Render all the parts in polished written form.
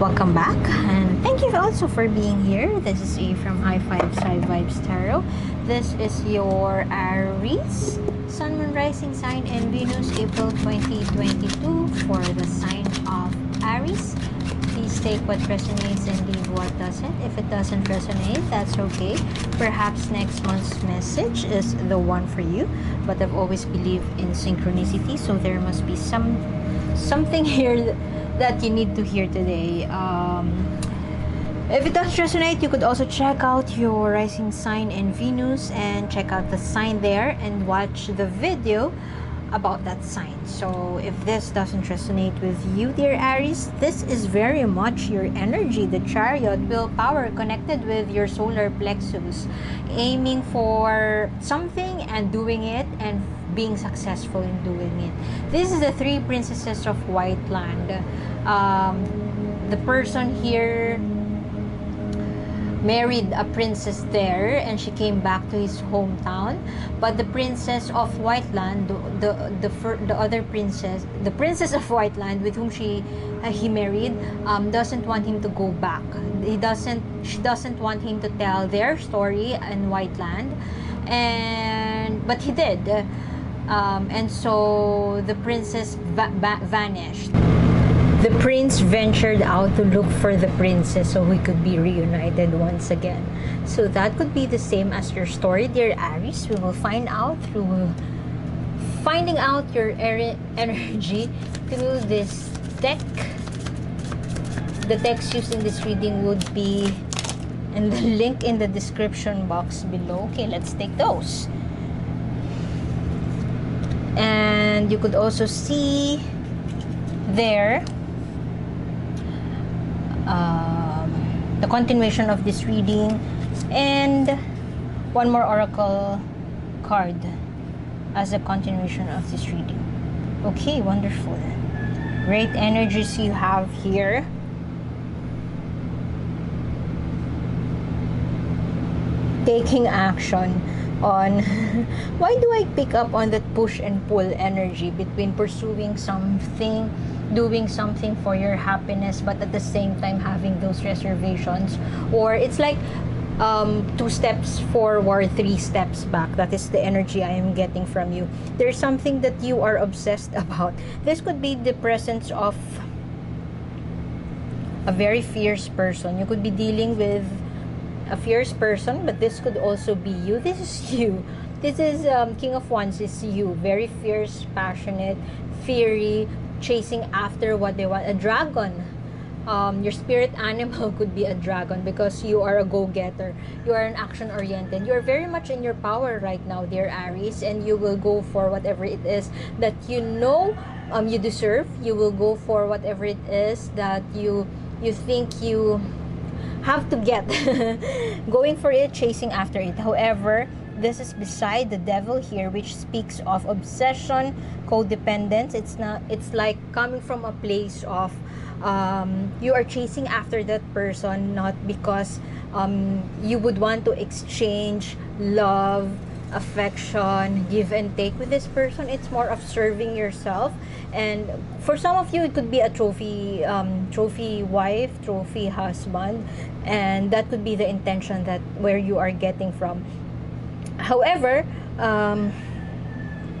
Welcome back, and thank you also for being here. This is A from I5 Side Vibes Tarot. This is your Aries, Sun, Moon, Rising sign, and Venus, April 2022 for the sign of Aries. Please take what resonates and leave what doesn't. If it doesn't resonate, that's okay. Perhaps next month's message is the one for you. But I've always believed in synchronicity, so there must be something here that you need to hear today. If it doesn't resonate, you could also check out your rising sign and Venus and check out the sign there and watch the video about that sign. So if this doesn't resonate with you, dear Aries, this is very much your energy, the Chariot, willpower connected with your solar plexus, aiming for something and doing it and being successful in doing it. This is the three princesses of White Land. The person here married a princess there and she came back to his hometown, but the princess of White Land, the other princess, the princess of White Land with whom he married, doesn't want him to go back. She doesn't want him to tell their story in White Land, but he did. And so the princess vanished. The prince ventured out to look for the princess so he could be reunited once again. So that could be the same as your story, dear Aries. We will find out through finding out your energy through this deck. The text used in this reading would be in the link in the description box below. Okay, let's take those. And you could also see there the continuation of this reading and one more oracle card as a continuation of this reading. Okay, wonderful. Great energies you have here. Taking action on why do I pick up on that push and pull energy between pursuing something, doing something for your happiness, but at the same time having those reservations? Or it's like 2 steps forward, 3 steps back. That is the energy I am getting from you. There's something that you are obsessed about. This could be the presence of a very fierce person. You could be dealing with a fierce person, but this could also be you. This is you. This is King of Wands is you. Very fierce, passionate, fiery, chasing after what they want. A dragon. Your spirit animal could be a dragon because you are a go-getter. You are an action-oriented. You are very much in your power right now, dear Aries, and you will go for whatever it is that you know you deserve. You will go for whatever it is that you think you have to get. Going for it, chasing after it. However, this is beside the devil here, which speaks of obsession, codependence. It's like coming from a place of you are chasing after that person not because you would want to exchange love, affection, give and take with this person. It's more of serving yourself. And for some of you, it could be a trophy wife, trophy husband, and that could be the intention that where you are getting from. However,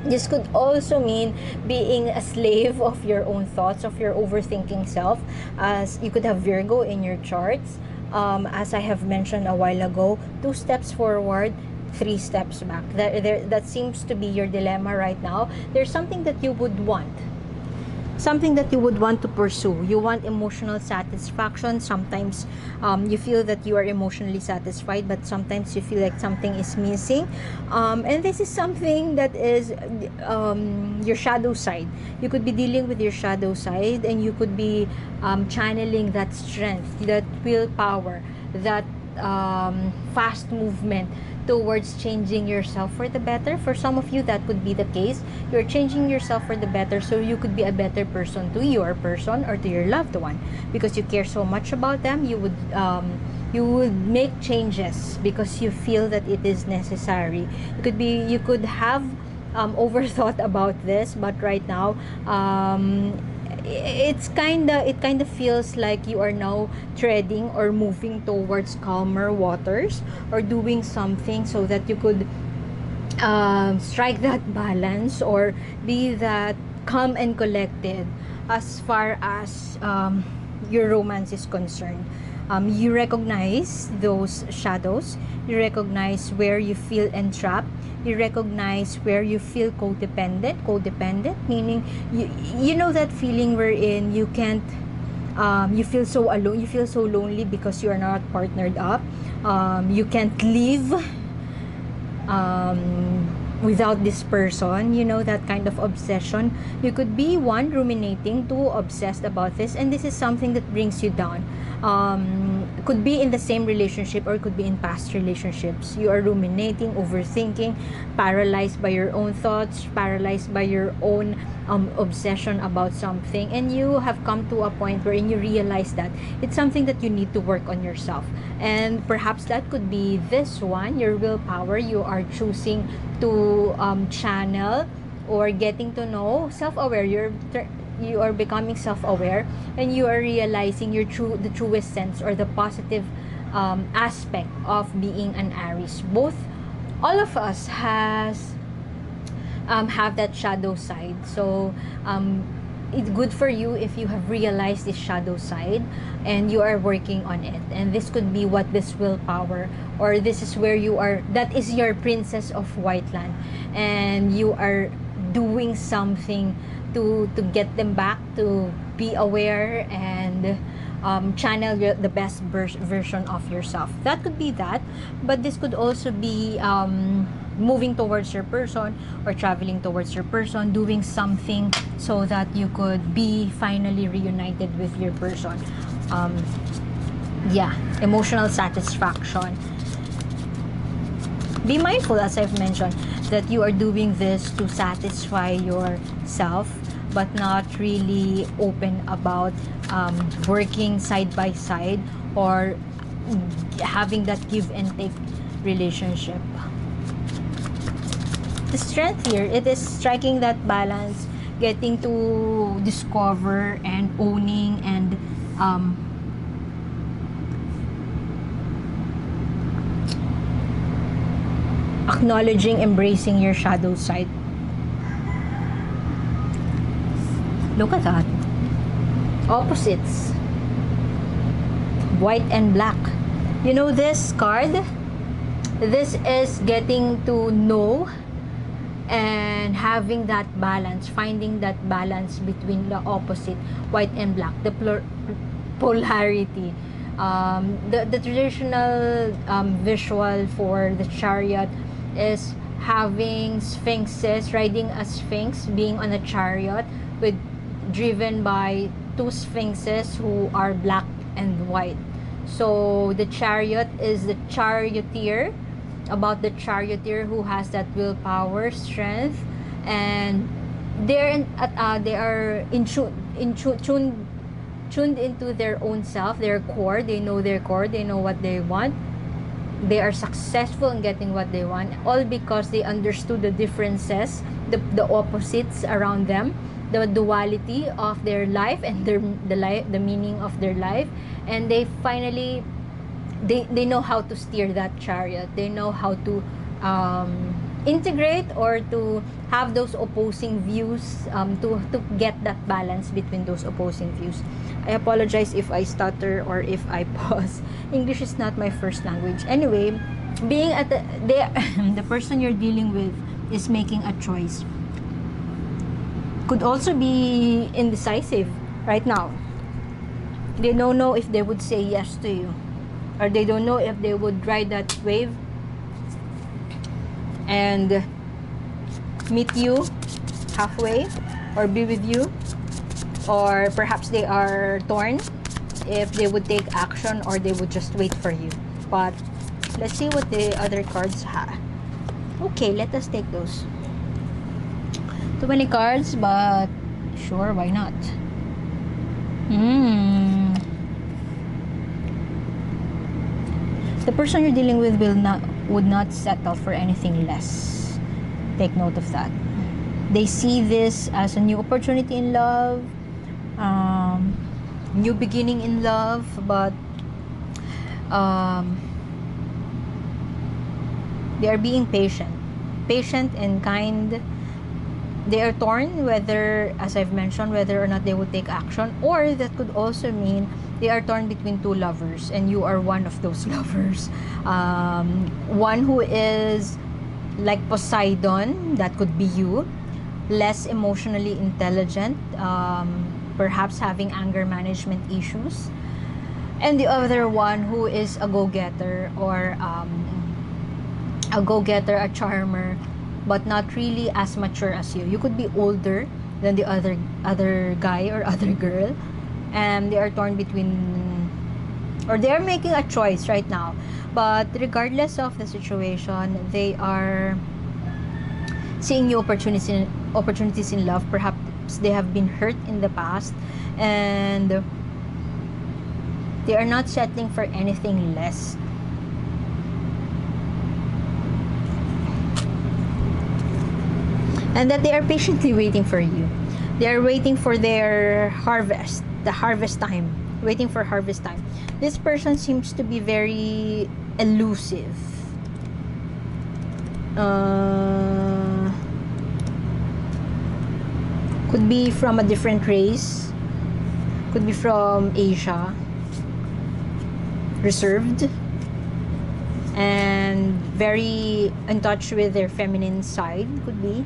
this could also mean being a slave of your own thoughts, of your overthinking self, as you could have Virgo in your charts. As I have mentioned a while ago, 2 steps forward, 3 steps back. That seems to be your dilemma right now. There's something that you would want. Something that you would want to pursue. You want emotional satisfaction. Sometimes you feel that you are emotionally satisfied, but sometimes you feel like something is missing. And this is something that is your shadow side. You could be dealing with your shadow side, and you could be channeling that strength, that willpower, that fast movement towards changing yourself for the better. For some of you, that could be the case. You're changing yourself for the better so you could be a better person to your person or to your loved one, because you care so much about them. You would make changes because you feel that it is necessary. You could have overthought about this, but right now it kind of feels like you are now treading or moving towards calmer waters, or doing something so that you could strike that balance, or be that calm and collected as far as your romance is concerned. You recognize those shadows, you recognize where you feel entrapped, you recognize where you feel codependent, meaning you know that feeling wherein you can't, you feel so alone, you feel so lonely because you are not partnered up. You can't live without this person, you know, that kind of obsession. You could be one ruminating, two obsessed about this, and this is something that brings you down. Could be in the same relationship, or could be in past relationships. You are ruminating, overthinking, paralyzed by your own thoughts, paralyzed by your own obsession about something, and you have come to a point wherein you realize that it's something that you need to work on yourself. And perhaps that could be this one, your willpower. You are choosing to channel, or getting to know, self-aware. You are becoming self-aware, and you are realizing the truest sense, or the positive aspect of being an Aries. All of us have that shadow side. So it's good for you if you have realized this shadow side and you are working on it. And this could be what this willpower, or this is where you are, that is your princess of Whiteland, and you are doing something to get them back to be aware and channel the best version of yourself. That could be that, but this could also be moving towards your person, or traveling towards your person, doing something so that you could be finally reunited with your person. Yeah, emotional satisfaction. Be mindful, as I've mentioned, that you are doing this to satisfy yourself, but not really open about working side by side, or having that give and take relationship. The strength here, it is striking that balance, getting to discover and owning, and acknowledging, embracing your shadow side. Look at that. Opposites. White and black. You know this card? This is getting to know and having that balance, finding that balance between the opposite, white and black, the polarity. The traditional visual for the chariot is having sphinxes, riding a sphinx, being on a chariot with driven by two sphinxes who are black and white. So the chariot is the charioteer, about the charioteer who has that willpower, strength, and they are tuned into their own self, their core. They know their core, they know what they want. They are successful in getting what they want, all because they understood the differences, the opposites around them, the duality of their life, and the meaning of their life. And they finally they know how to steer that chariot. They know how to integrate, or to have those opposing views, to get that balance between those opposing views. I apologize if I stutter or if I pause. English is not my first language. Anyway, being at the person you're dealing with is making a choice. Could also be indecisive right now. They don't know if they would say yes to you, or they don't know if they would ride that wave and meet you halfway, or be with you. Or perhaps they are torn if they would take action, or they would just wait for you. But let's see what the other cards have. Okay, let us take those. Too many cards, but sure, why not? The person you're dealing with would not settle for anything less. Take note of that. They see this as a new opportunity in love. new beginning in love, but they are being patient and kind. They are torn whether, as I've mentioned, whether or not they would take action, or that could also mean they are torn between two lovers, and you are one of those lovers. One who is like Poseidon, that could be you, less emotionally intelligent, perhaps having anger management issues, and the other one who is a go-getter, or a charmer, but not really as mature as you. You could be older than the other guy or other girl, and they are torn between, or they are making a choice right now. But regardless of the situation, they are seeing new opportunities in love. Perhaps they have been hurt in the past, and they are not settling for anything less. And that they are patiently waiting for you. They are waiting for their harvest, the harvest time, waiting for harvest time. This person seems to be very elusive. Could be from a different race, could be from Asia, reserved, and very in touch with their feminine side. Could be,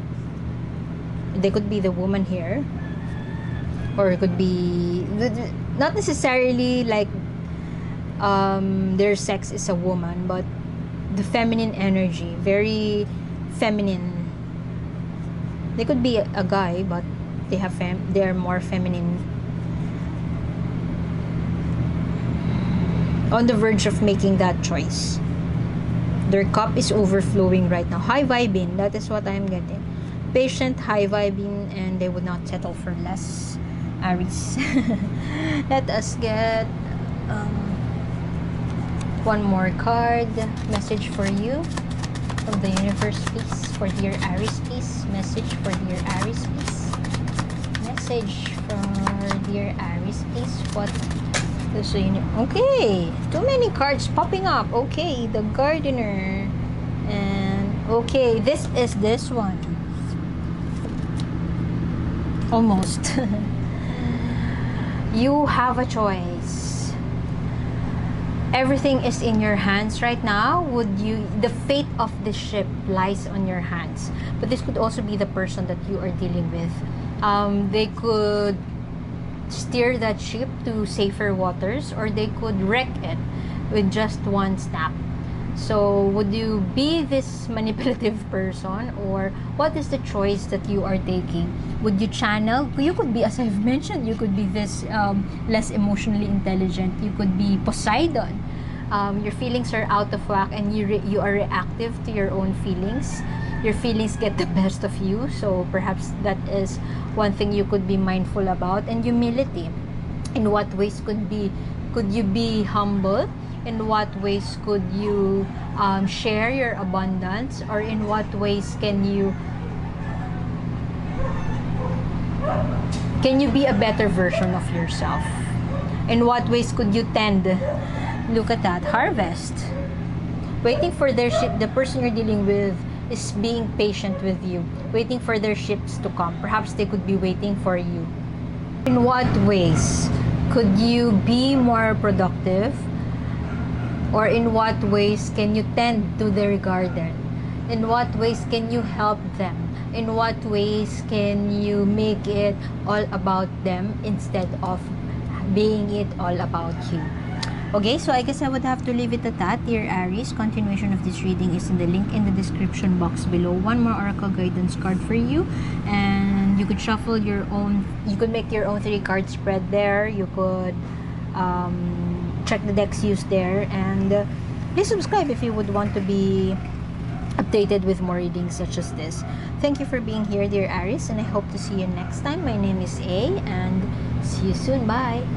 they could be the woman here, or it could be not necessarily like their sex is a woman, but the feminine energy, very feminine. They could be a guy, but they are more feminine, on the verge of making that choice. Their cup is overflowing right now. High vibing, that is what I'm getting. Patient, high vibing, and they would not settle for less. Aries. Let us get one more card. Message for you from the universe, please. For dear Aries, please. Message for dear Aries, please. Message for dear Aries, please. What does the okay, too many cards popping up. Okay, the gardener, and okay, this is this one. Almost. You have a choice. Everything is in your hands right now. The fate of the ship lies on your hands. But this could also be the person that you are dealing with. They could steer that ship to safer waters, or they could wreck it with just one snap. So would you be this manipulative person, or what is the choice that you are taking? Would you channel? You could be, as I've mentioned, you could be this less emotionally intelligent. You could be Poseidon. Your feelings are out of whack, and you are reactive to your own feelings. Your feelings get the best of you. So perhaps that is one thing you could be mindful about. And humility. In what ways could you be humble? In what ways could you share your abundance, or in what ways can you be a better version of yourself? In what ways could you tend? Look at that, harvest. Waiting for their ship. The person you're dealing with is being patient with you, waiting for their ships to come. Perhaps they could be waiting for you. In what ways could you be more productive? Or in what ways can you tend to their garden? In what ways can you help them? In what ways can you make it all about them instead of being it all about you? Okay, so I guess I would have to leave it at that, dear Aries. Continuation of this reading is in the link in the description box below. One more oracle guidance card for you, and you could shuffle your own. You could make your own 3-card spread there. You could check the decks used there, and please subscribe if you would want to be updated with more readings such as this. Thank you for being here, dear Aries, and I hope to see you next time. My name is A, and see you soon. Bye.